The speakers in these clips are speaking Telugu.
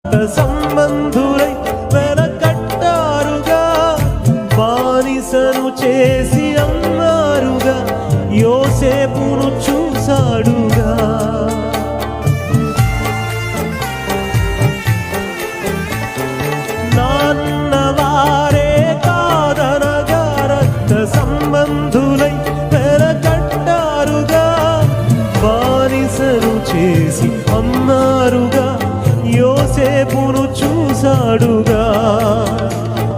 సంబంధులై వెలకట్టారుగా, బానిసను చేసి అమ్మారుగా, యోసేపును చూసాడుగా. నాన్నవారే కాదనగా, రక్త సంబంధులై వెలకట్టారుగా, బానిసను చేసి అమ్మారుగా, యోసేపును చూసాడుగా.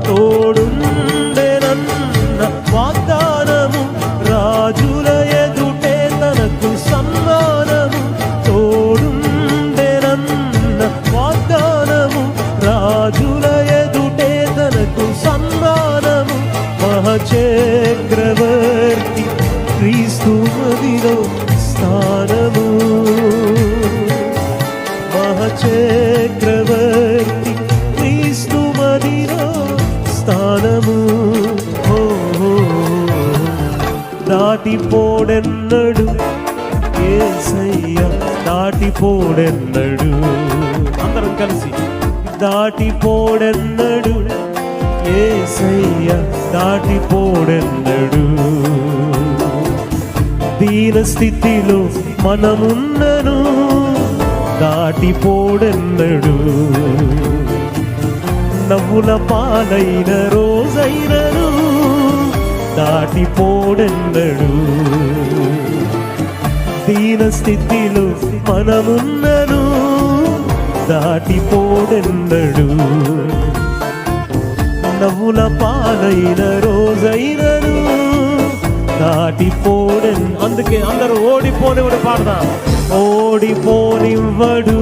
తోడుండెనన్న వాగ్దానము, రాజుల ఎదుటే తనకు సమ్మానము. తోడుండెనన్న వాగ్దానము, రాజుల ఎదుటే తనకు సమ్మానము. మహచక్రవర్తి క్రీస్తు మదిలో స్థానము. మహచక్రవర్తి క్రీస్తు మదిలో స్థానము. దాటిపోడెన్నడు యేసయ్య, దాటిపోడెన్నడు. అందరం కలిసి దాటిపోడెన్నడు యేసయ్య, దాటిపోడెన్నడు. దీన స్థితిలో మనమున్నను, దాటిపోడెన్నడు. నవ్వుల పాలైన రోజైనను, దాటిపోడెన్నడు. దీన స్థితిలో మనమున్నను, దాటిపోడెన్నడు. నవ్వుల పాలైన రోజైనను, దాటిపోడెన్. అందుకే అందరూ ఓడిపోనివ్వడు పాడదాం. ఓడిపోనివ్వడు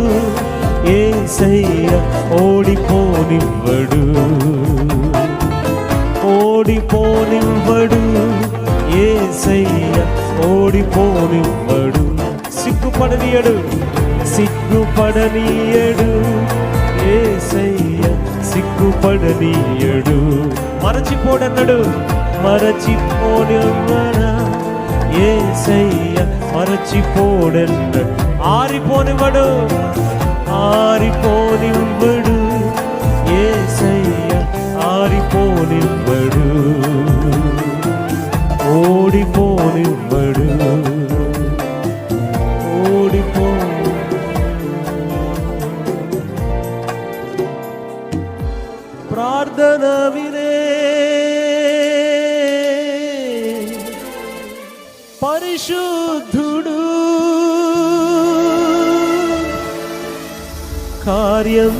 యేసయ్య, ఓడిపోనివ్వడు. ఓడిపోనివ్వడు యేసయ్య, ఓడిపోనివ్వడు. సిగ్గుపడనీయడు, సిగ్గుపడనీయడు యేసయ్య, సిగ్గుపడనీయడు. మరచిపోడన్నాడు, మరచిపోనివ్వడా యేసయ్య, మరచిపోడన్నాడు. ఆరిపోనివ్వడు, ఆరిపోనివ్వడు యేసయ్య, ఆరిపోనివ్వడు. ఓడిపోనివ్వడు, ఓడిపో. ప్రార్థన వినే పరిశుద్ధుడు, కార్యం